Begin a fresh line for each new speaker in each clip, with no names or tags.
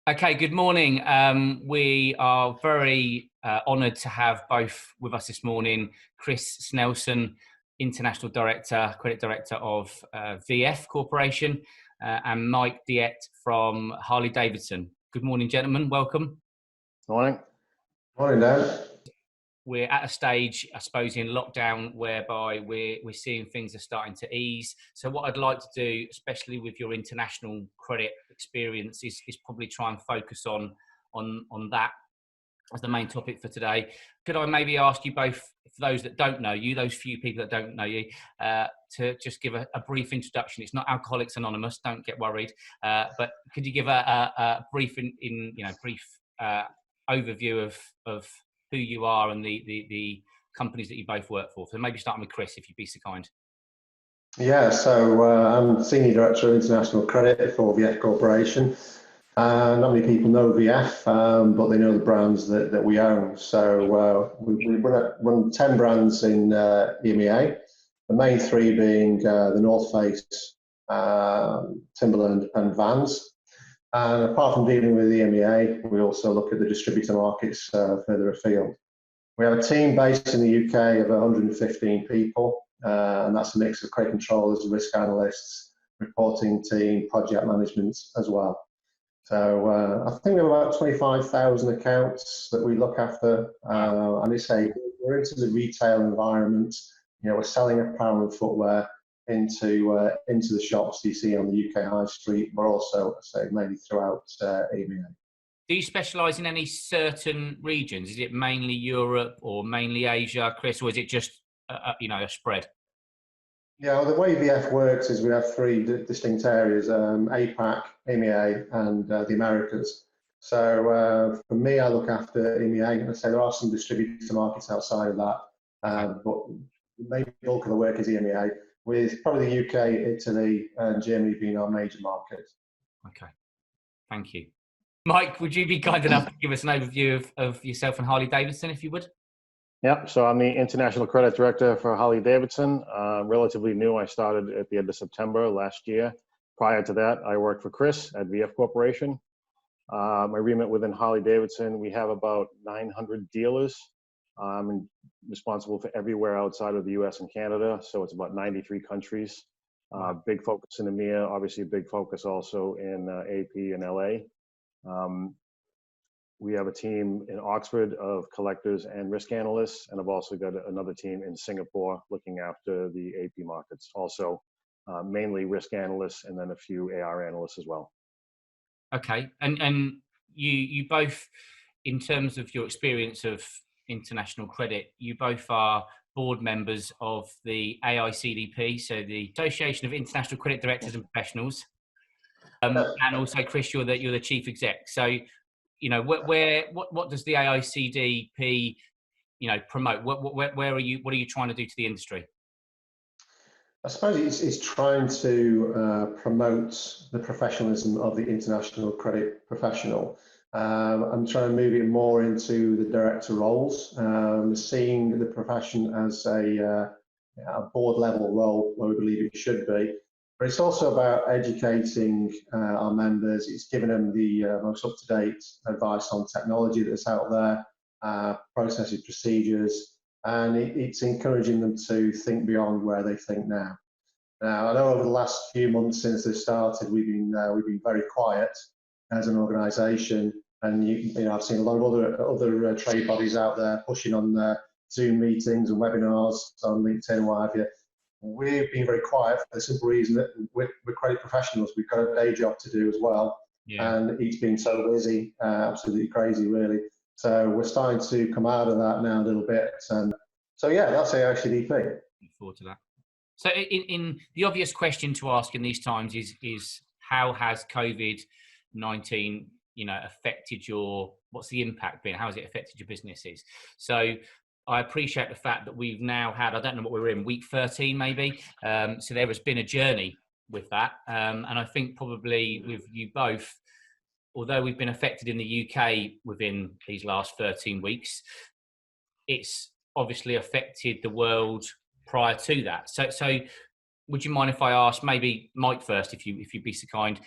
Okay, good morning. We are very honoured to have both with us this morning, Chris Snelson, International Director, Credit Director of VF Corporation, and Mike Diette from Harley Davidson. Good morning, gentlemen. Welcome.
Morning.
Morning, Dan.
We're at a stage, I suppose, in lockdown whereby we're seeing things are starting to ease. So what I'd like to do, especially with your international credit experience, is probably try and focus on that as the main topic for today. Could I maybe ask you both, for those that don't know you, those few people that don't know you, to just give a brief introduction? It's not Alcoholics Anonymous, don't get worried. But could you give a brief overview of who you are and the companies that you both work for? So maybe starting with Chris, if you'd be so kind.
Yeah, so I'm Senior Director of International Credit for VF Corporation. Not many people know VF, but they know the brands that we own. So we run 10 brands in EMEA, the main three being the North Face, Timberland and Vans. And apart from dealing with the EMEA, we also look at the distributor markets further afield. We have a team based in the UK of 115 people, and that's a mix of credit controllers, risk analysts, reporting team, project management as well. So I think we have about 25,000 accounts that we look after, and we're into the retail environment. You know, we're selling apparel and footwear into the shops you see on the UK high street, but also, say, mainly throughout EMEA.
Do you specialise in any certain regions? Is it mainly Europe or mainly Asia, Chris, or is it just a spread?
Yeah, well, the way VF works is we have three distinct areas: APAC, EMEA, and the Americas. So for me, I look after EMEA. I say there are some distributor markets outside of that, but the main bulk of the work is EMEA, with probably the UK, Italy, and Germany being our major markets.
Okay, thank you. Mike, would you be kind enough to give us an overview of yourself and Harley Davidson, if you would?
Yep, so I'm the International Credit Director for Harley Davidson. Relatively new. I started at the end of September last year. Prior to that, I worked for Chris at VF Corporation. My remit within Harley Davidson, we have about 900 dealers. I'm responsible for everywhere outside of the US and Canada, so it's about 93 countries. Big focus in EMEA, obviously a big focus also in AP and LA. We have a team in Oxford of collectors and risk analysts, and I've also got another team in Singapore looking after the AP markets. Also, mainly risk analysts and then a few AR analysts as well.
Okay, and you both, in terms of your experience of international credit, you both are board members of the AICDP, so the Association of International Credit Directors and Professionals, and also Chris, you're the chief exec. So, you know, what does the AICDP, promote? Where are you? What are you trying to do to the industry?
I suppose it's trying to promote the professionalism of the international credit professional. I'm trying to move it more into the director roles, seeing the profession as a board level role where we believe it should be. But it's also about educating our members. It's giving them the most up-to-date advice on technology that's out there, processes, procedures, and it's encouraging them to think beyond where they think now. Now, I know over the last few months since this started, we've been very quiet as an organisation, and I've seen a lot of other trade bodies out there pushing on Zoom meetings and webinars on LinkedIn and what have you. We've been very quiet for the simple reason that we're credit professionals. We've got a day job to do as well, and it's been so busy, absolutely crazy, really. So we're starting to come out of that now a little bit, and so yeah, that's AICDP.
Look forward to that. So, in the obvious question to ask in these times is how has COVID-19, affected what's the impact been? How has it affected your businesses? So, I appreciate the fact that we've now had, I don't know what we're in, week 13 maybe. So there has been a journey with that. And I think probably with you both, although we've been affected in the UK within these last 13 weeks, it's obviously affected the world prior to that. So would you mind if I ask maybe Mike first, if you'd be so kind,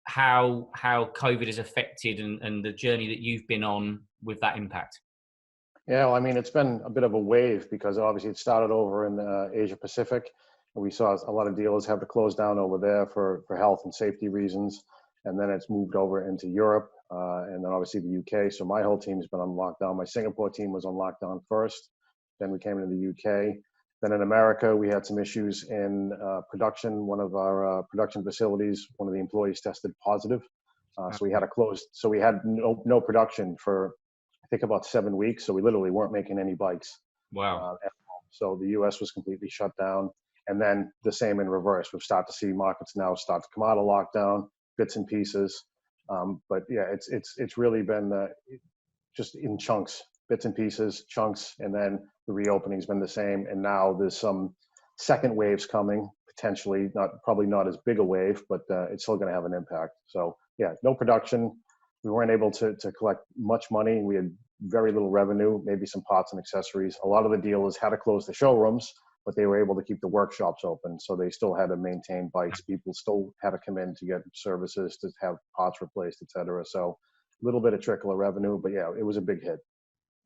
how COVID has affected and the journey that you've been on with that impact?
Yeah, well, I mean, it's been a bit of a wave because obviously it started over in Asia Pacific. And we saw a lot of dealers have to close down over there for health and safety reasons. And then it's moved over into Europe and then obviously the UK. So my whole team has been on lockdown. My Singapore team was on lockdown first. Then we came into the UK. Then in America, we had some issues in production. One of our production facilities, one of the employees tested positive. So we had to close. So we had no production for, I think, about 7 weeks. So we literally weren't making any bikes.
Wow.
So the US was completely shut down. And then the same in reverse. We've started to see markets now start to come out of lockdown, bits and pieces. But yeah, it's really been just in chunks, bits and pieces, chunks, and then the reopening's been the same. And now there's some second waves coming, potentially, probably not as big a wave, but it's still going to have an impact. So yeah, no production. We weren't able to collect much money. We had very little revenue, maybe some parts and accessories. A lot of the dealers had to close the showrooms, but they were able to keep the workshops open. So they still had to maintain bikes. People still had to come in to get services, to have parts replaced, et cetera. So a little bit of trickle of revenue, but yeah, it was a big hit.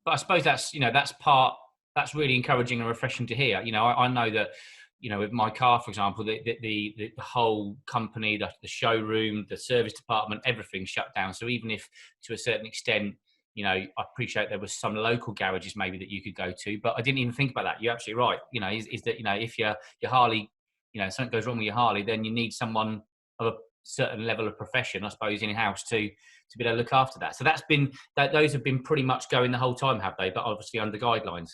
But I suppose that's really encouraging and refreshing to hear. I know that, with my car, for example, the whole company, the showroom, the service department, everything shut down. So even if to a certain extent, I appreciate there was some local garages maybe that you could go to, but I didn't even think about that. You're absolutely right. Is that, if your Harley, something goes wrong with your Harley, then you need someone of a certain level of profession, I suppose, in-house to be able to look after that. So those have been pretty much going the whole time, have they? But obviously under guidelines.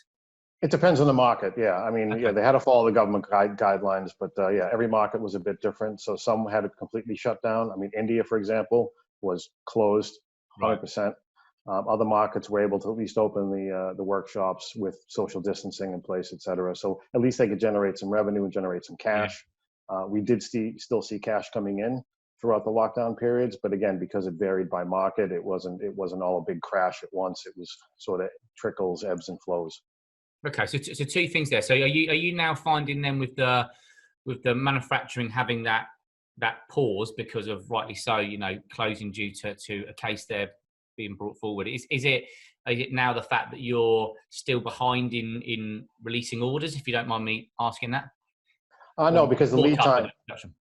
It depends on the market. Yeah. I mean,
Okay.
yeah, they had to follow the government guidelines, but yeah, every market was a bit different. So some had it completely shut down. I mean, India, for example, was closed 100%. Other markets were able to at least open the workshops with social distancing in place, et cetera. So at least they could generate some revenue and generate some cash. Yeah. We did still see cash coming in throughout the lockdown periods, but again, because it varied by market, it wasn't all a big crash at once. It was sort of trickles, ebbs and flows.
Okay, so two things there. So are you now finding then with the manufacturing having that pause because of, rightly so, closing due to a case there being brought forward? Is it now the fact that you're still behind in releasing orders, if you don't mind me asking that?
No, because the lead time.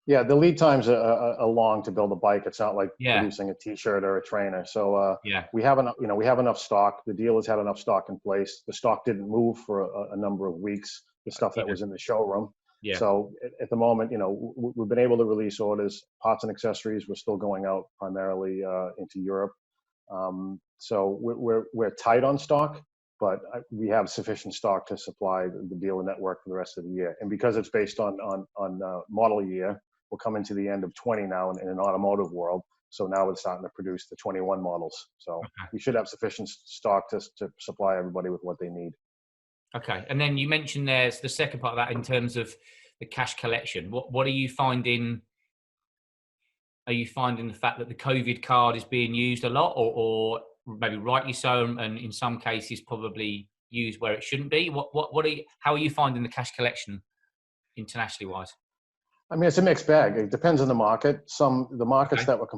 Yeah, the lead times are long to build a bike. It's not like producing a T-shirt or a trainer. So we have enough stock. The dealers had enough stock in place. The stock didn't move for a number of weeks. The stuff that was in the showroom. Yeah. So at the moment, we've been able to release orders. Parts and accessories were still going out primarily into Europe. So we're tight on stock, but we have sufficient stock to supply the dealer network for the rest of the year. And because it's based on model year, we're coming to the end of 20 now in an automotive world. So now we're starting to produce the 21 models. So we should have sufficient stock to supply everybody with what they need.
Okay. And then you mentioned there's the second part of that in terms of the cash collection. What are you finding? Are you finding the fact that the COVID card is being used a lot, or maybe rightly so, and in some cases probably used where it shouldn't be? How are you finding the cash collection internationally wise?
I mean, it's a mixed bag. It depends on the market. The markets that were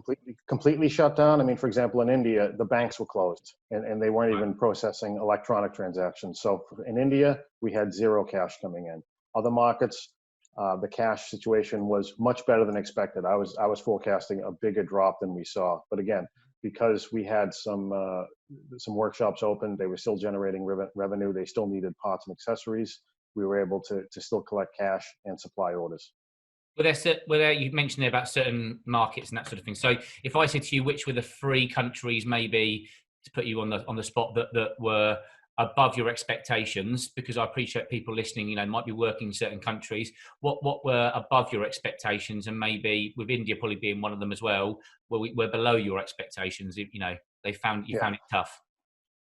completely shut down. I mean, for example, in India, the banks were closed and they weren't even processing electronic transactions. So in India, we had zero cash coming in. Other markets, the cash situation was much better than expected. I was forecasting a bigger drop than we saw. But again, because we had some workshops open, they were still generating revenue. They still needed parts and accessories. We were able to still collect cash and supply orders.
You mentioned there about certain markets and that sort of thing. So if I said to you, which were the 3 countries, maybe to put you on the spot, that were above your expectations, because I appreciate people listening, might be working in certain countries. What were above your expectations, and maybe with India probably being one of them as well, were below your expectations? They found it tough.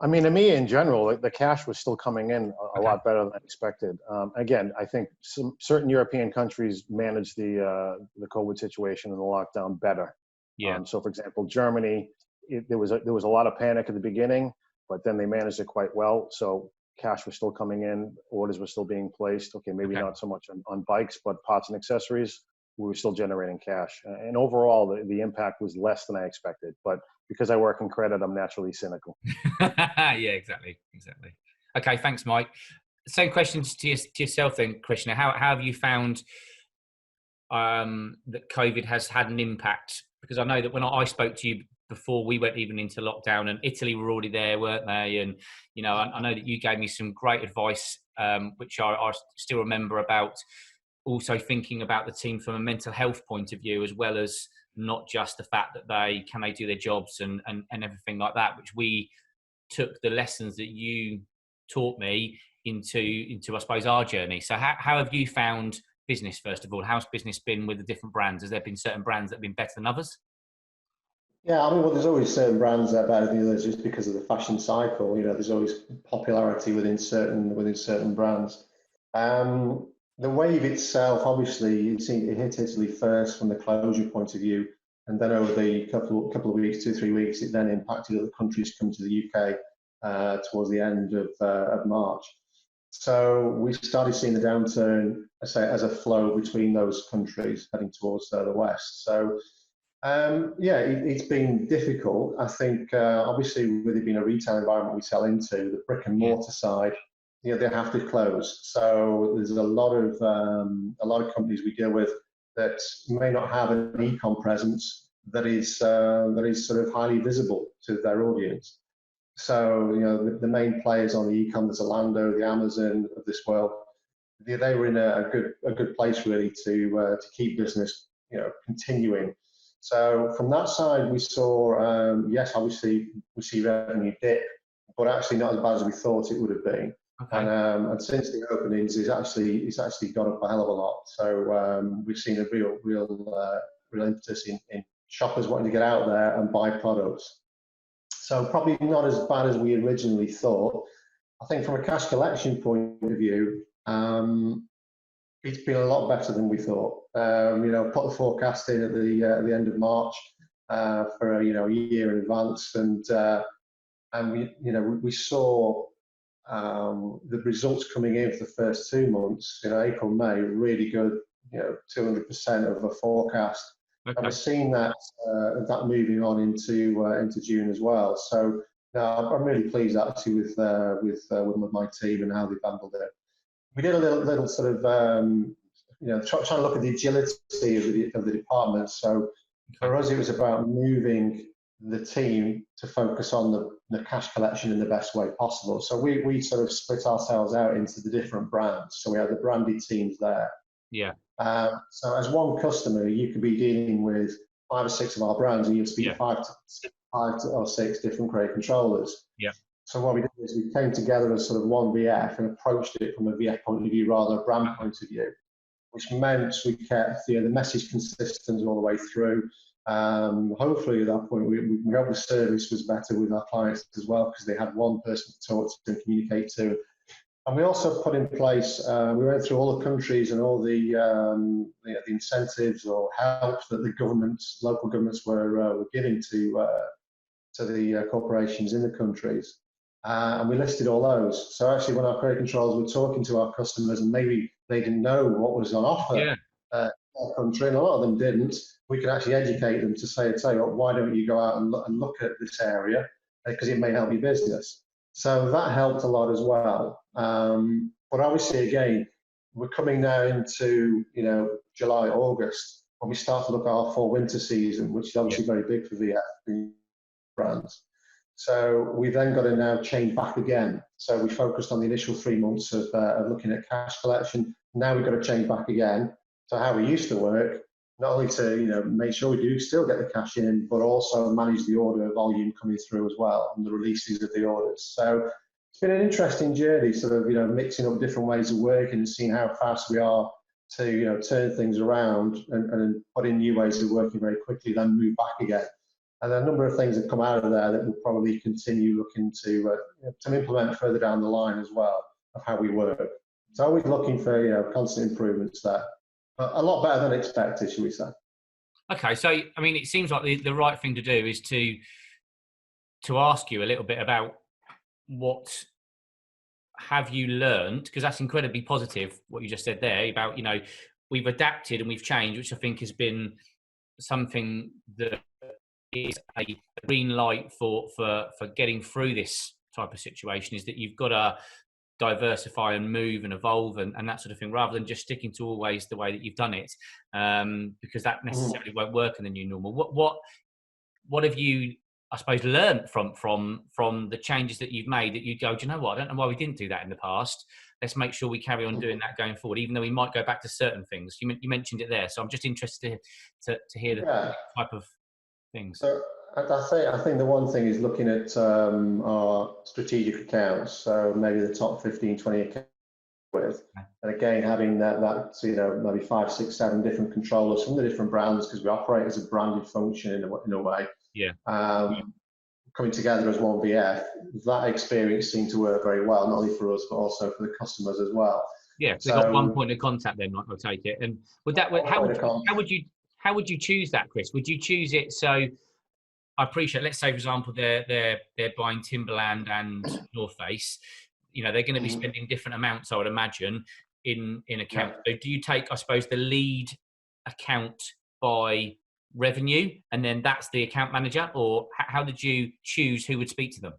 I mean, EMEA in general, the cash was still coming in a lot better than expected. Again, I think certain European countries managed the COVID situation and the lockdown better. Yeah. So, for example, Germany, there was a lot of panic at the beginning, but then they managed it quite well. So cash was still coming in, orders were still being placed. Okay, maybe not so much on bikes, but parts and accessories we were still generating cash. And overall, the impact was less than I expected. But because I work in credit, I'm naturally cynical.
Yeah, exactly. Okay, thanks, Mike. Same questions to yourself then, Krishna. How have you found that COVID has had an impact? Because I know that when I spoke to you before we went even into lockdown, and Italy were already there, weren't they? And, you know, I know that you gave me some great advice, which I still remember, about also thinking about the team from a mental health point of view, as well as not just the fact that they do their jobs and everything like that, which we took the lessons that you taught me into I suppose our journey. So how have you found business, first of all? How's business been with the different brands? Has there been certain brands that have been better than others?
Yeah, I mean, well, there's always certain brands that are better than others just because of the fashion cycle. You know, there's always popularity within certain brands. The wave itself, obviously, it hit Italy first from the closure point of view, and then over the couple of weeks, 2-3 weeks, it then impacted other countries coming to the UK towards the end of March. So we started seeing the downturn, I say, as a flow between those countries heading towards the west. So yeah, it's been difficult. I think obviously with it being a retail environment we sell into, the brick and mortar side, you know, they have to close. So there's a lot of companies we deal with that may not have an e-com presence that is sort of highly visible to their audience. So, you know, the main players on the e-com, the Zalando, the Amazon of this world, they were in a good place really to keep business, you know, continuing. So from that side, we saw, yes, obviously we see revenue dip, but actually not as bad as we thought it would have been. Okay. And since the openings, it's actually gone up a hell of a lot. So we've seen a real impetus in shoppers wanting to get out there and buy products. So probably not as bad as we originally thought. I think from a cash collection point of view, it's been a lot better than we thought. You know, put the forecast in at the end of March for a year in advance, and we saw the results coming in for the first 2 months. You know, April, May, really good. You know, 200% of the forecast. Okay. And we're seeing that moving on into June as well. So I'm really pleased actually with my team and how they've handled it. We did a little sort of trying to look at the agility of the department. So for us, it was about moving the team to focus on the cash collection in the best way possible. So we sort of split ourselves out into the different brands. So we had the branded teams there.
Yeah.
So as one customer, you could be dealing with 5 or 6 of our brands, and you'd speak to 5 or 6 different credit controllers.
Yeah.
So what we did is we came together as sort of one VF and approached it from a VF point of view rather than a brand point of view, which meant we kept the message consistent all the way through. Hopefully at that point we hope the service was better with our clients as well, because they had one person to talk to and communicate to. And we also put in place, we went through all the countries and all the incentives or help that the governments, local governments were giving to the corporations in the countries. And we listed all those. So actually when our credit controllers were talking to our customers and maybe they didn't know what was on offer in our country, and a lot of them didn't, we could actually educate them to say, why don't you go out and look at this area, because it may help your business. So that helped a lot as well. But obviously, again, we're coming now into July, August, when we start to look at our fall-winter season, which is obviously very big for VF brands. So we then got to now change back again. So we focused on the initial 3 months of looking at cash collection. Now we've got to change back again to how we used to work, not only to make sure we do still get the cash in, but also manage the order volume coming through as well, and the releases of the orders. So it's been an interesting journey, sort of mixing up different ways of working and seeing how fast we are to turn things around and put in new ways of working very quickly, then move back again. And a number of things have come out of there that we'll probably continue looking to implement further down the line as well, of how we work. So always looking for constant improvements there. A lot better than expected, should we say. Okay,
so I mean, it seems like the right thing to do is to ask you a little bit about what have you learned, because that's incredibly positive what you just said there about we've adapted and we've changed, which I think has been something that is a green light for getting through this type of situation, is that you've got to diversify and move and evolve and that sort of thing, rather than just sticking to always the way that you've done it, because that necessarily won't work in the new normal. What have you, I suppose, learned from the changes that you've made, that you go, do you know what, I don't know why we didn't do that in the past. Let's make sure we carry on doing that going forward, even though we might go back to certain things. You mentioned it there, so I'm just interested to hear the type of things.
So I think the one thing is looking at our strategic accounts, so maybe the top 15, 20 accounts with, and again, having that maybe 5, 6, 7 different controllers from the different brands, because we operate as a branded function in a way. Coming together as one VF, that experience seemed to work very well, not only for us, but also for the customers as well.
Yeah, so got one point of contact then, I'll take it. And would that, how would you choose that, Chris? Would you choose it so, I appreciate, let's say, for example, they're buying Timberland and North Face, they're going to be spending different amounts, I would imagine, in account. So do you take, I suppose, the lead account by revenue, and then that's the account manager, or how did you choose who would speak to them?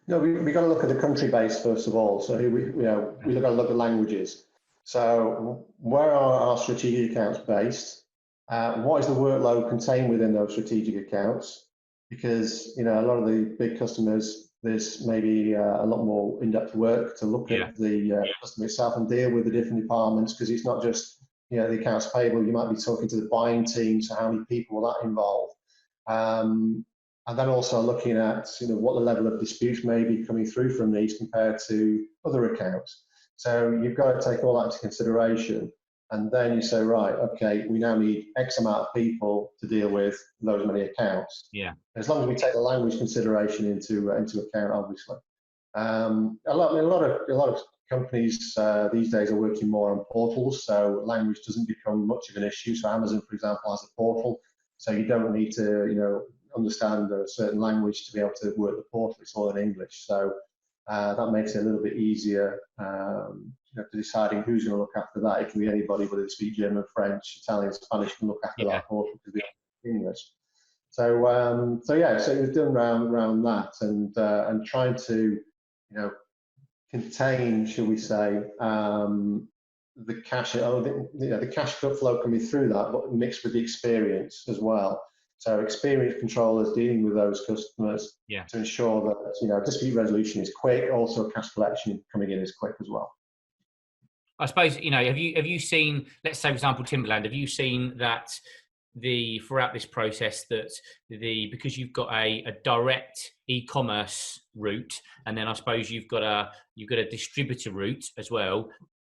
No, we got to look at the country base first of all. So we got to look at languages. So where are our strategic accounts based? What is the workload contained within those strategic accounts? Because a lot of the big customers, there's maybe a lot more in-depth work to look at the customer itself and deal with the different departments, because it's not just the accounts payable. You might be talking to the buying team, so how many people will that involve? And then also looking at what the level of disputes may be coming through from these compared to other accounts. So you've got to take all that into consideration, and then you say, right, okay, we now need X amount of people to deal with those many accounts.
Yeah.
As long as we take the language consideration into account, obviously. A lot of companies these days are working more on portals, so language doesn't become much of an issue. So Amazon, for example, has a portal, so you don't need to understand a certain language to be able to work the portal. It's all in English, so that makes it a little bit easier to deciding who's going to look after that. It can be anybody, whether they speak German, French, Italian, Spanish, can look after that portal because they speak English. So it was done around that, and trying to contain, shall we say, the cash. The cash flow coming through that, but mixed with the experience as well. So experienced controllers dealing with those customers to ensure that dispute resolution is quick. Also, cash collection coming in is quick as well.
I suppose have you seen, let's say, for example, Timberland? Have you seen that throughout this process that because you've got a direct e-commerce route, and then I suppose you've got a distributor route as well.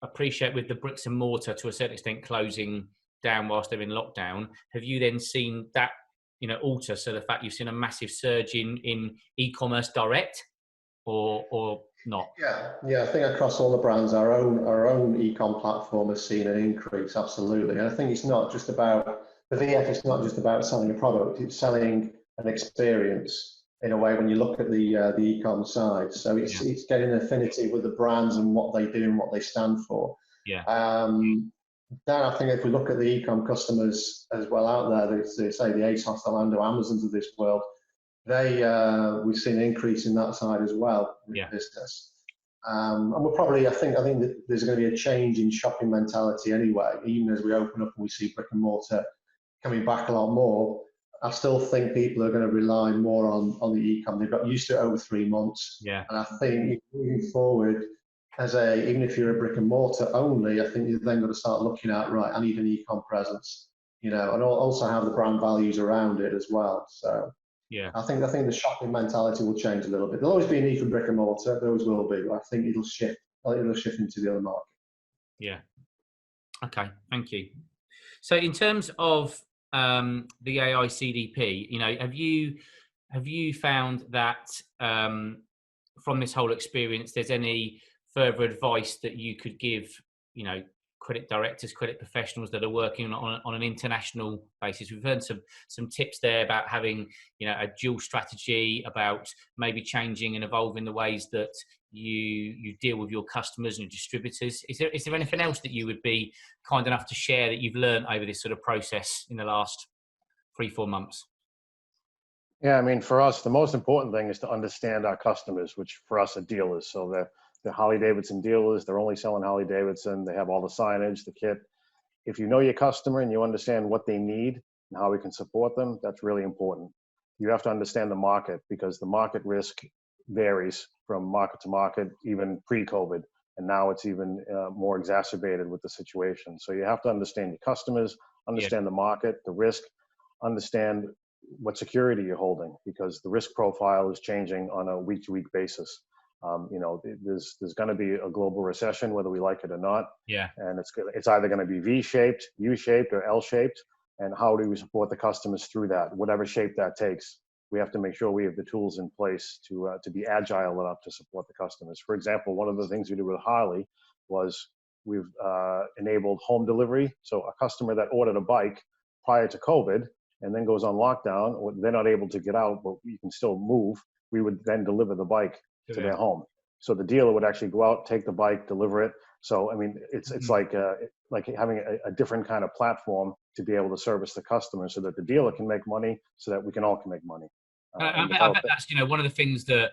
Appreciate with the bricks and mortar to a certain extent closing down whilst they're in lockdown. Have you then seen that alter? So the fact you've seen a massive surge in e-commerce direct, or not? Yeah.
I think across all the brands, our own e-com platform has seen an increase, absolutely. And I think it's not just about the VF. It's not just about selling a product; it's selling an experience in a way. When you look at the e-com side, so it's getting an affinity with the brands and what they do and what they stand for. Then I think if we look at the e-com customers as well out there, they say the ASOS, the Zalando, Amazons of this world, we've seen an increase in that side as well with business. And we're probably, I think that there's going to be a change in shopping mentality anyway. Even as we open up and we see brick and mortar coming back a lot more, I still think people are going to rely more on the e-com. They've got used to it over 3 months. And I think moving forward, even if you're a brick and mortar only, I think you've then got to start looking at, right, I need an e-com presence, and also have the brand values around it as well. So I think the shopping mentality will change a little bit. There'll always be a need for brick and mortar, there always will be, but I think it'll shift into the other market.
Yeah. Okay, thank you. So in terms of the AICDP, have you found that from this whole experience, there's any further advice that you could give, credit directors, credit professionals that are working on an international basis. We've heard some tips there about having, you know, a dual strategy, about maybe changing and evolving the ways that you deal with your customers and your distributors. Is there anything else that you would be kind enough to share that you've learned over this sort of process in the last 3-4 months?
Yeah, I mean, for us, the most important thing is to understand our customers, which for us are dealers. So the Harley Davidson dealers, they're only selling Harley Davidson. They have all the signage, the kit. If you know your customer and you understand what they need and how we can support them, that's really important. You have to understand the market, because the market risk varies from market to market, even pre-COVID. And now it's even more exacerbated with the situation. So you have to understand your customers, understand the market, the risk, understand what security you're holding, because the risk profile is changing on a week-to-week basis. You know, there's going to be a global recession, whether we like it or not.
Yeah.
And it's either going to be V-shaped, U-shaped, or L-shaped. And how do we support the customers through that, whatever shape that takes? We have to make sure we have the tools in place to be agile enough to support the customers. For example, one of the things we did with Harley was we've enabled home delivery. So a customer that ordered a bike prior to COVID and then goes on lockdown, or they're not able to get out, but you can still move, we would then deliver the bike to their home. So the dealer would actually go out, take the bike, deliver it. So, I mean, it's like having a different kind of platform to be able to service the customer, so that the dealer can make money, so that we can all can make money.
I bet that's, you know, one of the things that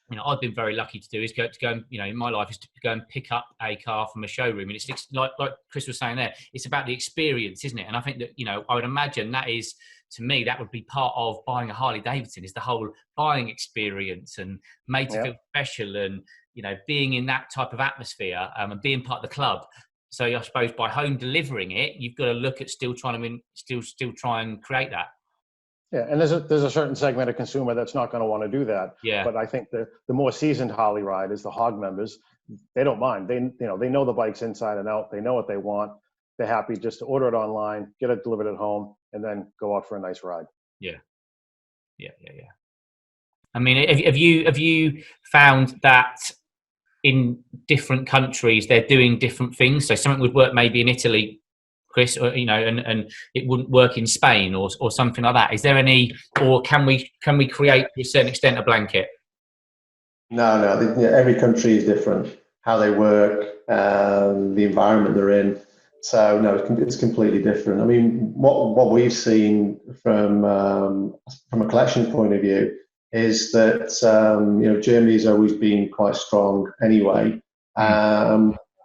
you know, I've been very lucky to do is go and, you know, in my life, is to go and pick up a car from a showroom. And it's like Chris was saying there, it's about the experience, isn't it? And I think that, you know, I would imagine that is, to me, that would be part of buying a Harley Davidson, is the whole buying experience and made to feel special, and, you know, being in that type of atmosphere and being part of the club. So I suppose by home delivering it, you've got to look at still try and create that.
Yeah, and there's a certain segment of consumer that's not going to want to do that.
Yeah.
But I think the more seasoned Harley riders, the hog members, they don't mind. They know the bikes inside and out. They know what they want. They're happy just to order it online, get it delivered at home, and then go out for a nice ride.
Yeah. I mean, have you found that in different countries they're doing different things? So something would work maybe in Italy, Chris, or, you know, and it wouldn't work in Spain or something like that. Is there any, or can we create to a certain extent a blanket?
No. Every country is different, how they work, the environment they're in. So no, it's completely different. I mean, what we've seen from a collection point of view is that you know, Germany's always been quite strong anyway.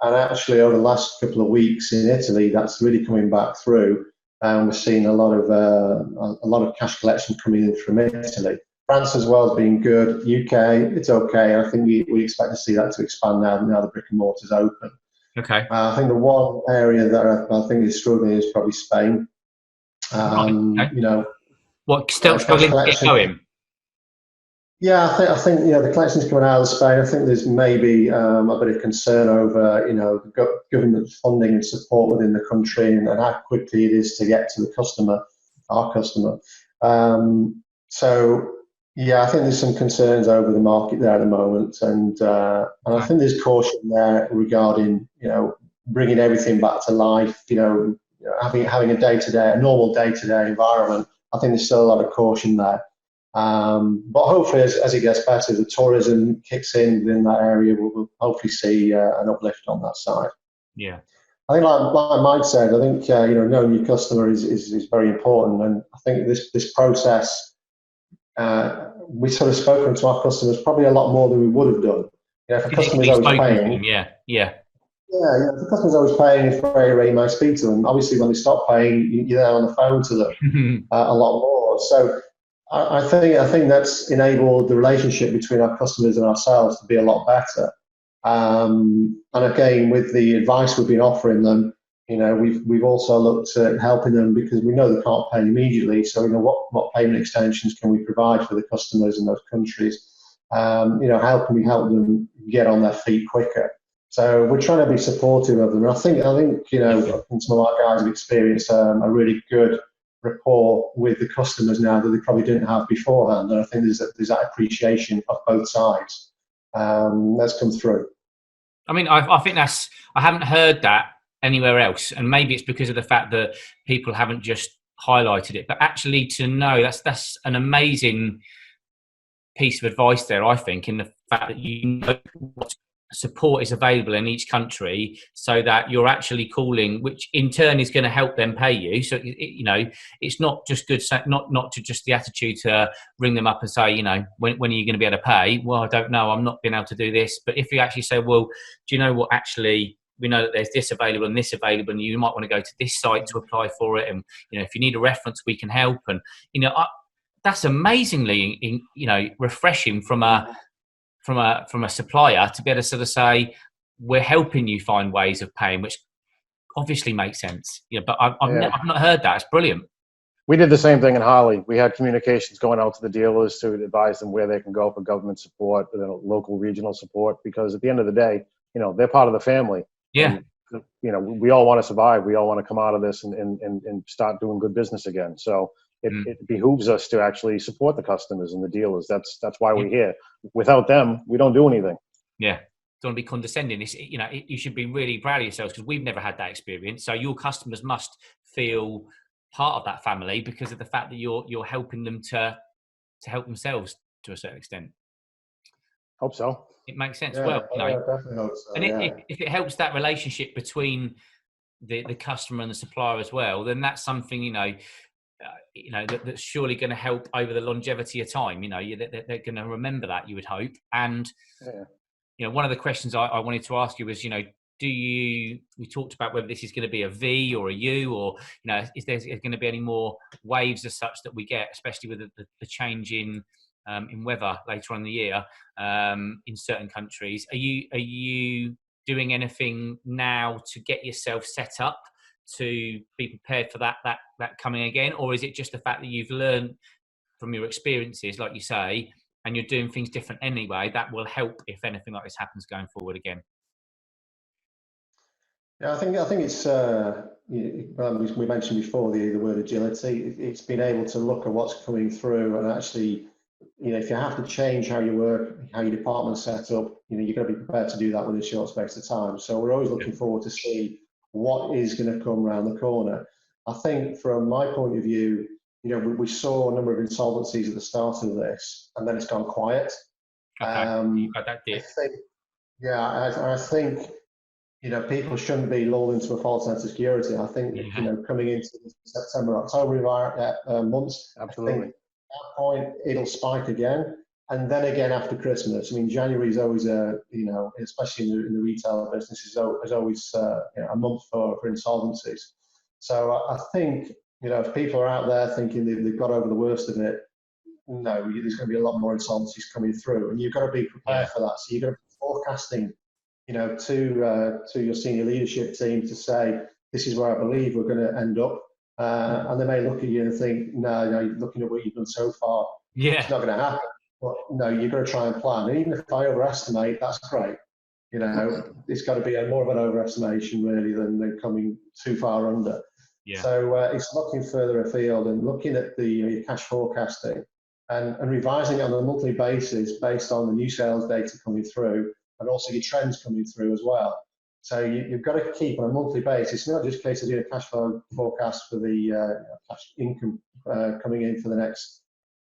And actually, over the last couple of weeks in Italy, that's really coming back through. We're seeing a lot of cash collection coming in from Italy. France as well has been good. UK, it's okay. I think we expect to see that to expand now the brick and mortar's open.
Okay.
I think the one area that I think is struggling is probably Spain.
Okay.
You know,
what, still struggling to get going?
Yeah, I think you know, the collections coming out of Spain. I think there's maybe a bit of concern over, you know, government funding and support within the country, and how quickly it is to get to the customer, our customer. So yeah, I think there's some concerns over the market there at the moment, and I think there's caution there regarding, you know, bringing everything back to life. You know, having a normal day-to-day environment. I think there's still a lot of caution there. But hopefully, as it gets better, the tourism kicks in within that area, we'll hopefully see an uplift on that side.
Yeah.
I think, like Mike said, I think you know, knowing your customer is very important, and I think this process, we sort of spoken to our customers probably a lot more than we would have done. You know, if a customer's always paying,
yeah,
if the customer's always paying, it's very rare you might speak to them. Obviously, when they stop paying, you're there on the phone to them a lot more. So I think that's enabled the relationship between our customers and ourselves to be a lot better. And again, with the advice we've been offering them, you know, we've also looked at helping them, because we know they can't pay immediately. So, you know, what payment extensions can we provide for the customers in those countries? You know, how can we help them get on their feet quicker? So we're trying to be supportive of them. And I think you know, some of our guys have experienced a really good rapport with the customers now that they probably didn't have beforehand. And I think there's that appreciation of both sides that's come through.
I mean, I think I haven't heard that anywhere else, and maybe it's because of the fact that people haven't just highlighted it, but actually to know that's an amazing piece of advice there, I think, in the fact that you know what support is available in each country, so that you're actually calling, which in turn is going to help them pay you. So you know, it's not just good, not to just the attitude to ring them up and say, you know, when are you going to be able to pay? Well, I don't know, I'm not being able to do this. But if you actually say, well, do you know what, actually we know that there's this available and this available, and you might want to go to this site to apply for it, and you know, if you need a reference, we can help. And you know, that's amazingly, you know, refreshing from a supplier to be able to sort of say, we're helping you find ways of paying, which obviously makes sense. You know, but I've not heard that. It's brilliant.
We did the same thing in Harley. We had communications going out to the dealers to advise them where they can go for government support, local, regional support, because at the end of the day, you know, they're part of the family.
Yeah.
And, you know, we all want to survive. We all want to come out of this and start doing good business again. So it behooves us to actually support the customers and the dealers. That's why we're here. Without them, we don't do anything.
Yeah. Don't want to be condescending. It's, you know, you should be really proud of yourselves, because we've never had that experience. So your customers must feel part of that family because of the fact that you're helping them to help themselves to a certain extent.
Hope so.
It makes sense.
Yeah,
Well, you know,
I definitely hope so.
and
Yeah.
if it helps that relationship between the customer and the supplier as well, then that's something, you know, that's surely going to help over the longevity of time. You know, they're going to remember that, you would hope. And you know, one of the questions I wanted to ask you was, you know, we talked about whether this is going to be a V or a U, or, you know, is there going to be any more waves as such that we get, especially with the change in weather later on in the year in certain countries? Are you doing anything now to get yourself set up to be prepared for that coming again, or is it just the fact that you've learned from your experiences, like you say, and you're doing things different anyway, that will help if anything like this happens going forward again?
Yeah, I think it's we mentioned before the word agility. It's been able to look at what's coming through, and actually, you know, if you have to change how you work, how your department's set up, you know, you've got to be prepared to do that within a short space of time. So we're always looking forward to see what is going to come around the corner. I think from my point of view, you know, we saw a number of insolvencies at the start of this, and then it's gone quiet.
Okay, you've got that dip.
I think, you know, people shouldn't be lulled into a false sense of security. I think, you know, coming into September, October months,
Absolutely.
I think at that point it'll spike again, and then again after Christmas. I mean, January is always you know, especially in the retail business, is always you know, a month for insolvencies. So I think, you know, if people are out there thinking they've got over the worst of it, no, there's going to be a lot more insolvencies coming through, and you've got to be prepared for that. So you've got to be forecasting, you know, to your senior leadership team to say, this is where I believe we're going to end up. And they may look at you and think, no, looking at what you've done so far, it's not going to happen. But no, you've got to try and plan. And even if I overestimate, that's great. You know, it's got to be more of an overestimation really than coming too far under. Yeah. So it's looking further afield and looking at your cash forecasting and revising it on a monthly basis based on the new sales data coming through, and also your trends coming through as well. So you've got to keep on a monthly basis. It's not just a case of doing a cash flow forecast for the cash income coming in for the next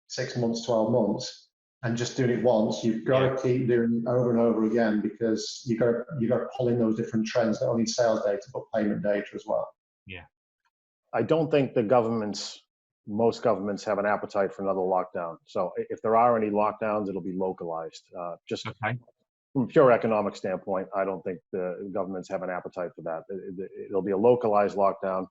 6 months, 12 months, and just doing it once. You've got to keep doing it over and over again, because you've got to pull in those different trends, not only sales data, but payment data as well. Yeah.
I don't think most governments have an appetite for another lockdown. So if there are any lockdowns, it'll be localized. From a pure economic standpoint, I don't think the governments have an appetite for that. It'll be a localized lockdown,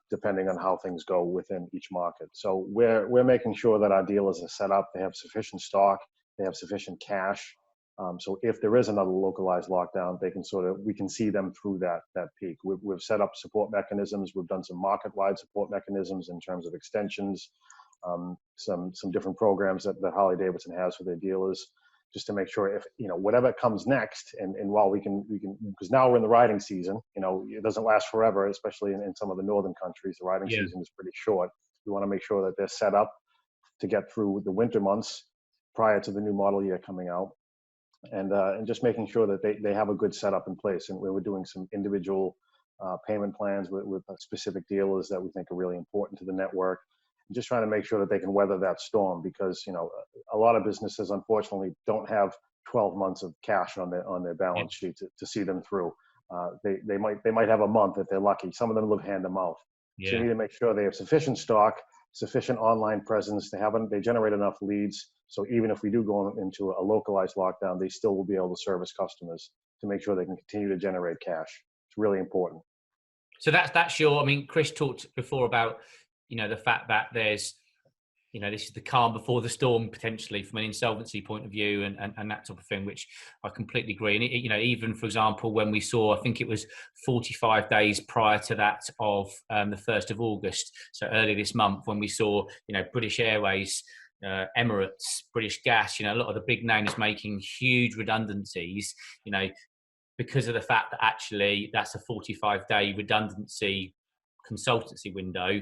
depending on how things go within each market. So we're making sure that our dealers are set up, they have sufficient stock, they have sufficient cash. So if there is another localized lockdown, we can see them through that peak. We've set up support mechanisms. We've done some market-wide support mechanisms in terms of extensions, some different programs that Harley Davidson has for their dealers, just to make sure if, you know, whatever comes next, and while we can, because now we're in the riding season, you know, it doesn't last forever, especially in some of the northern countries, the riding season is pretty short. We want to make sure that they're set up to get through the winter months prior to the new model year coming out. and just making sure that they have a good setup in place. And we're doing some individual payment plans with specific dealers that we think are really important to the network. And just trying to make sure that they can weather that storm, because a lot of businesses unfortunately don't have 12 months of cash on their balance sheet to see them through. They might have a month if they're lucky. Some of them live hand to mouth. So you need to make sure they have sufficient stock, sufficient online presence. They generate enough leads. So even if we do go into a localized lockdown, they still will be able to service customers to make sure they can continue to generate cash. It's really important.
So that's your, I mean, Chris talked before about, the fact that there's, this is the calm before the storm potentially from an insolvency point of view and that type of thing, which I completely agree. And, even for example, when we saw, I think it was 45 days prior to that of the 1st of August. So earlier this month, when we saw, British Airways, Emirates, British Gas, a lot of the big names making huge redundancies, because of the fact that actually that's a 45-day redundancy consultancy window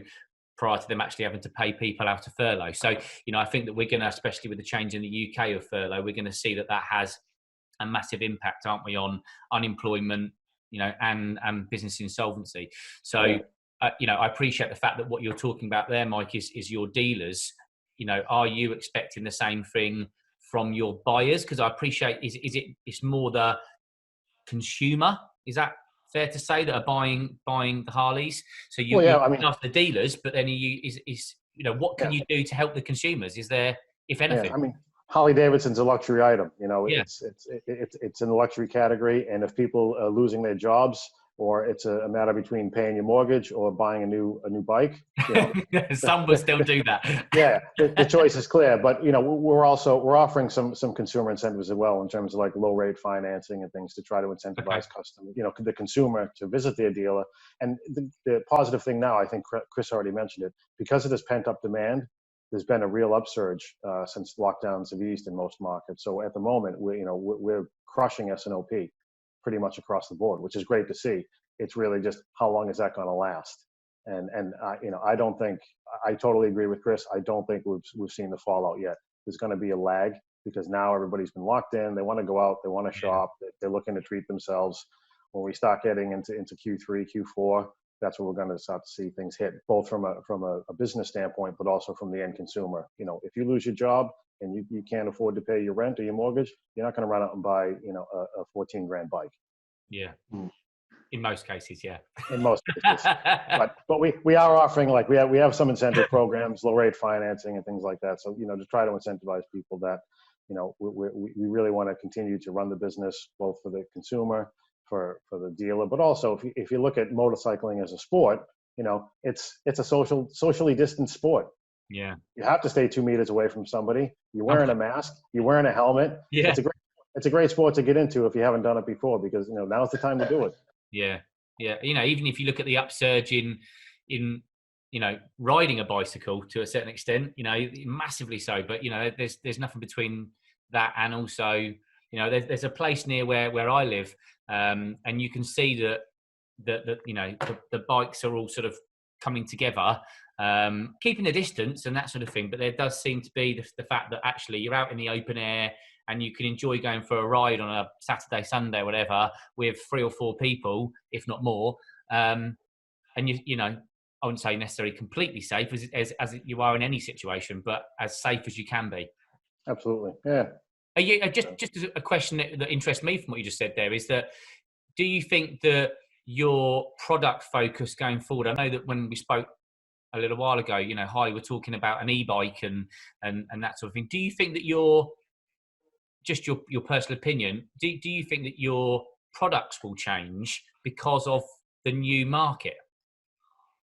prior to them actually having to pay people out of furlough. So, I think that we're going to, especially with the change in the UK of furlough, we're going to see that has a massive impact, aren't we, on unemployment, and business insolvency. So, I appreciate the fact that what you're talking about there, Mike, is your dealers. Are you expecting the same thing from your buyers? Because I appreciate, it's more the consumer, is that fair to say, that are buying the Harleys? So you're after the dealers, but then what can you do to help the consumers? Is there, if anything?
Harley Davidson's a luxury item. It's in the luxury category, and if people are losing their jobs, or it's a matter between paying your mortgage or buying a new bike,
some will still do that.
The choice is clear. But we're offering some consumer incentives as well, in terms of like low rate financing and things to try to incentivize customers, the consumer to visit their dealer. And the positive thing now, I think Chris already mentioned it, because of this pent up demand, there's been a real upsurge since lockdowns have eased in most markets. So at the moment, we're crushing S&OP pretty much across the board, which is great to see. It's really just how long is that going to last? And I don't think, I totally agree with Chris. I don't think we've seen the fallout yet. There's going to be a lag, because now everybody's been locked in. They want to go out. They want to shop. They're looking to treat themselves. When we start getting into Q3, Q4, that's where we're going to start to see things hit, both from a business standpoint, but also from the end consumer. If you lose your job and you can't afford to pay your rent or your mortgage, you're not going to run out and buy, a 14 grand bike.
Yeah. In most cases, yeah.
In most cases. but we are offering, like, we have some incentive programs, low rate financing and things like that. So, to try to incentivize people that, we really want to continue to run the business, both for the consumer, for the dealer, but also if you look at motorcycling as a sport, it's a socially distant sport.
Yeah.
You have to stay 2 meters away from somebody. You're wearing a mask. You're wearing a helmet.
Yeah.
It's a great sport to get into if you haven't done it before, because now's the time to do it.
Yeah. Even if you look at the upsurge in riding a bicycle to a certain extent, massively so. But there's nothing between that and also there's a place near where I live, and you can see that the bikes are all sort of coming together, keeping a distance and that sort of thing. But there does seem to be the fact that actually you're out in the open air and you can enjoy going for a ride on a Saturday, Sunday, whatever, with 3 or 4 people, if not more. And I wouldn't say necessarily completely safe as you are in any situation, but as safe as you can be.
Absolutely. Yeah.
Are you, just as a question that interests me from what you just said there, is that, do you think that your product focus going forward, I know that when we spoke a little while ago, Harley were talking about an e-bike and that sort of thing. Do you think that your personal opinion, do you think that your products will change because of the new market?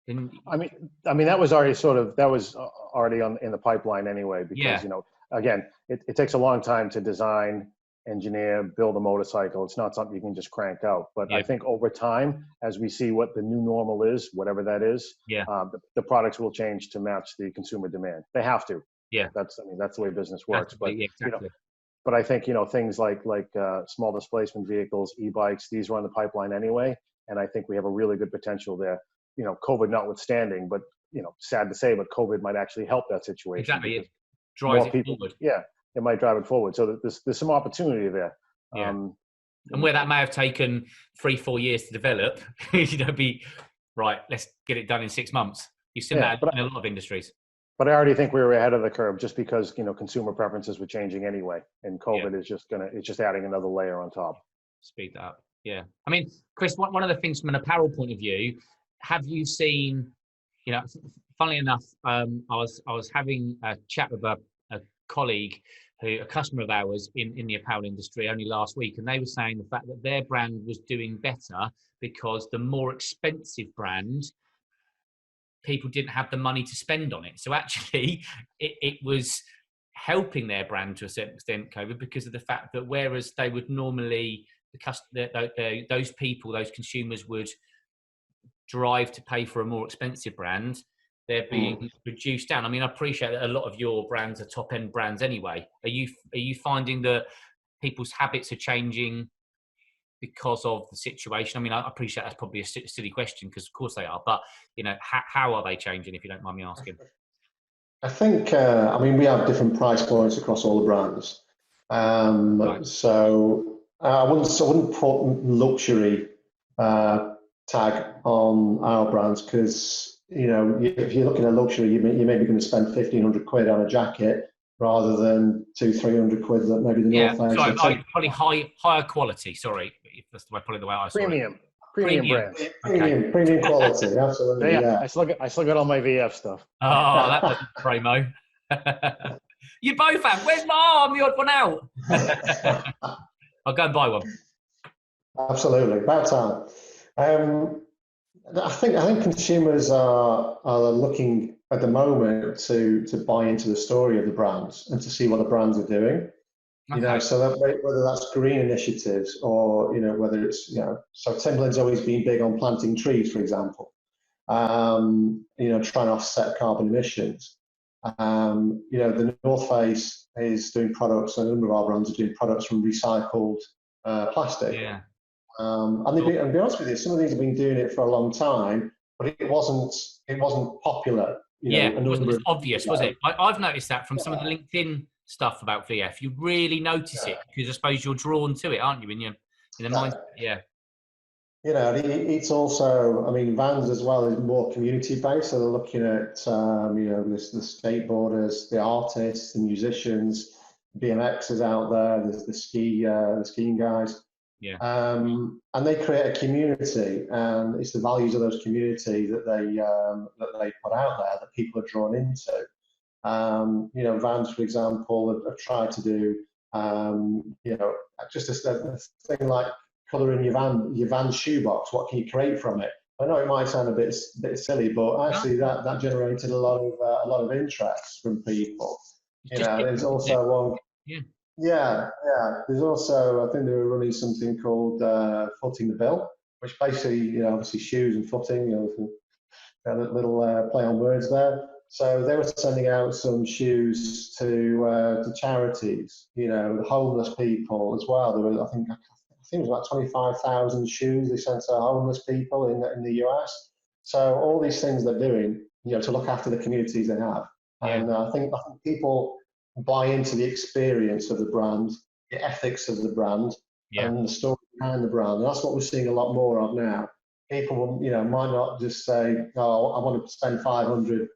I mean, that was already in the pipeline anyway, because, again, it takes a long time to design, engineer, build a motorcycle. It's not something you can just crank out. But I think over time, as we see what the new normal is, whatever that is, the products will change to match the consumer demand. They have to. Yeah. That's the way business works. But,
exactly.
But I think, things like small displacement vehicles, e-bikes, these are on the pipeline anyway. And I think we have a really good potential there, COVID notwithstanding, but, sad to say, but COVID might actually help that situation.
Exactly. It drives it forward.
Yeah. it might drive it forward. So there's some opportunity there.
Yeah. And where that may have taken 3-4 years to develop, be right. Let's get it done in 6 months. You've seen that in a lot of industries.
But I already think we were ahead of the curve, just because consumer preferences were changing anyway, and COVID is just adding another layer on top.
Speed that up. Yeah. I mean, Chris, one of the things from an apparel point of view, have you seen? Funnily enough, I was having a chat with a colleague, a customer of ours in the apparel industry only last week, and they were saying the fact that their brand was doing better because the more expensive brand, people didn't have the money to spend on it. So actually, it was helping their brand to a certain extent, COVID, because of the fact that whereas they would normally, those consumers would drive to pay for a more expensive brand, they're being reduced down. I mean, I appreciate that a lot of your brands are top end brands anyway. Are you finding that people's habits are changing because of the situation? I mean, I appreciate that's probably a silly question, because of course they are, but how are they changing, if you don't mind me asking?
I think, we have different price points across all the brands. Right. So I wouldn't put luxury tag on our brands, because if you're looking at luxury, you may be going to spend 1,500 quid on a jacket rather than 200-300 quid that maybe the North Face.
Sorry, probably higher quality. Sorry, if that's probably the way I saw it.
Premium brands.
Premium quality, absolutely. Yeah.
I still got all my VF stuff.
Oh, that was a promo. You both have. Where's my arm? I'm the odd one out. I'll go and buy one.
Absolutely, about time. I think consumers are looking at the moment to buy into the story of the brands and to see what the brands are doing. Okay. So that whether that's green initiatives or whether it's so Timberland's always been big on planting trees, for example. Trying to offset carbon emissions. The North Face is doing products, and a number of our brands are doing products from recycled plastic. Yeah. And to be honest with you, some of these have been doing it for a long time, but it wasn't popular.
It wasn't as obvious, was it? I've noticed that from some of the LinkedIn stuff about VF. You really notice it, because I suppose you're drawn to it, aren't you? In the mind, yeah.
It's also, Vans as well is more community based. So they're looking at, the skateboarders, the artists, the musicians, BMX is out there. There's the skiing guys. Yeah. And they create a community, and it's the values of those community that they put out there that people are drawn into. Vans, for example, have tried to do, just a thing like colouring your van shoebox. What can you create from it? I know it might sound a bit silly, but actually that generated a lot of interest from people. There's also one. Yeah. There's also, I think they were running something called Footing the Bill, which basically, obviously shoes and footing, a little play on words there. So they were sending out some shoes to charities, homeless people as well. There was, I think it was about 25,000 shoes they sent to homeless people in the US. So all these things they're doing, to look after the communities they have. Yeah. And I think people buy into the experience of the brand, the ethics of the brand, and the story behind the brand. And that's what we're seeing a lot more of now. People, might not just say, "Oh, I want to spend £500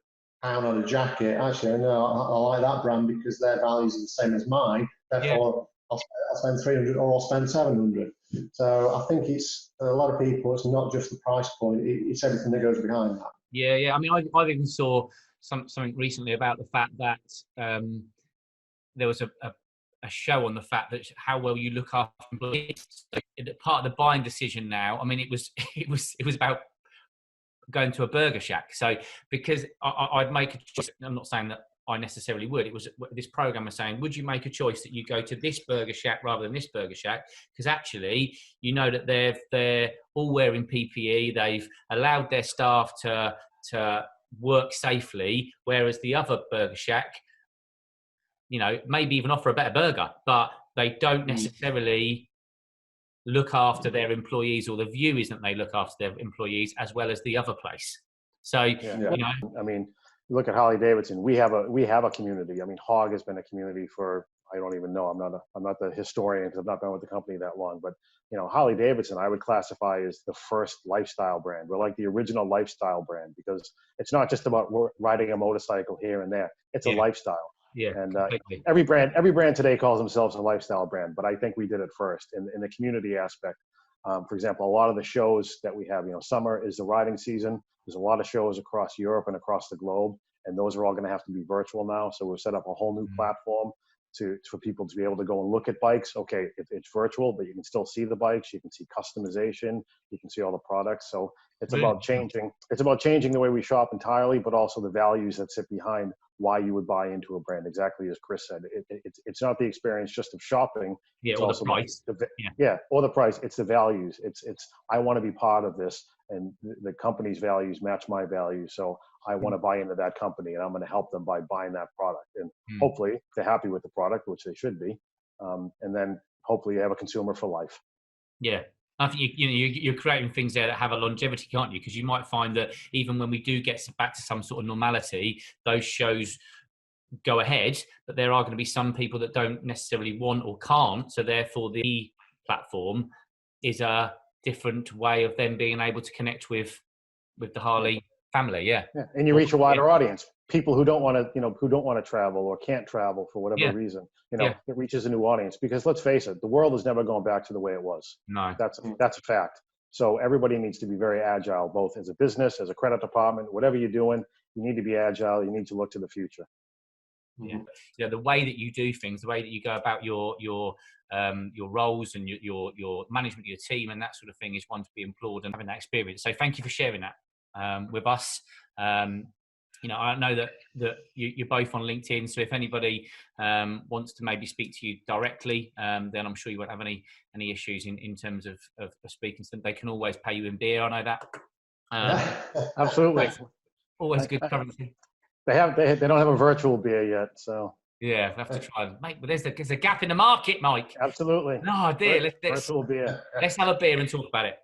on a jacket." Actually, no, I like that brand because their values are the same as mine. Therefore, I'll spend 300 or I'll spend 700. So I think it's a lot of people. It's not just the price point; it's everything that goes behind that.
Yeah. I mean, I even saw something recently about the fact that there was a show on the fact that how well you look after employees. So part of the buying decision now, I mean, it was about going to a burger shack. So because I'd make a choice, I'm not saying that I necessarily would. It was this program was saying, would you make a choice that you go to this burger shack rather than this burger shack? Because actually, that they're all wearing PPE. They've allowed their staff to work safely, whereas the other burger shack, maybe even offer a better burger, but they don't necessarily look after their employees, or the view is that they look after their employees as well as the other place. So, I
mean, look at Harley Davidson. We have a community. I mean, Hog has been a community for, I don't even know. I'm not the historian because I've not been with the company that long. But Harley Davidson, I would classify as the first lifestyle brand. We're like the original lifestyle brand because it's not just about riding a motorcycle here and there. It's a lifestyle.
Yeah,
and
completely.
every brand today calls themselves a lifestyle brand, but I think we did it first in the community aspect. For example, a lot of the shows that we have, summer is the riding season. There's a lot of shows across Europe and across the globe, and those are all going to have to be virtual now. So we've set up a whole new platform for people to be able to go and look at bikes. Okay, it's virtual, but you can still see the bikes. You can see customization. You can see all the products. So it's about changing. It's about changing the way we shop entirely, but also the values that sit behind why you would buy into a brand. Exactly as Chris said, it's not the experience just of shopping.
Yeah,
it's
or
also
the price.
Or the price. It's the values. It's I want to be part of this, and the company's values match my values. So I want to buy into that company, and I'm going to help them by buying that product. And hopefully they're happy with the product, which they should be. And then hopefully you have a consumer for life.
Yeah. I think you're creating things there that have a longevity, can't you? Because you might find that even when we do get back to some sort of normality, those shows go ahead, but there are going to be some people that don't necessarily want or can't. So therefore, the platform is a different way of them being able to connect with the Harley family. Yeah.
And you reach a wider audience. People who don't want to travel or can't travel for whatever reason. It reaches a new audience because let's face it, the world is never going back to the way it was.
No,
that's a fact. So everybody needs to be very agile, both as a business, as a credit department, whatever you're doing, you need to be agile. You need to look to the future.
Yeah. The way that you do things, the way that you go about your roles and your management, your team, and that sort of thing is one to be applauded and having that experience. So thank you for sharing that with us. I know that you're both on LinkedIn, so if anybody wants to maybe speak to you directly, then I'm sure you won't have any issues in terms of speaking to them. They can always pay you in beer. I know that.
Absolutely.
Always good currency.
They don't have a virtual beer yet, so.
Yeah, we'll have to try them. Mate, but there's a gap in the market, Mike.
Absolutely.
No, dear.
Virtual beer.
Let's have a beer and talk about it.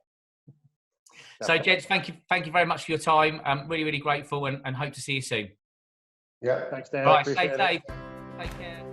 Definitely. So, gents, thank you very much for your time. I'm really, really grateful and hope to see you soon.
Yeah.
Thanks, Dan.
Right, stay safe. Take care.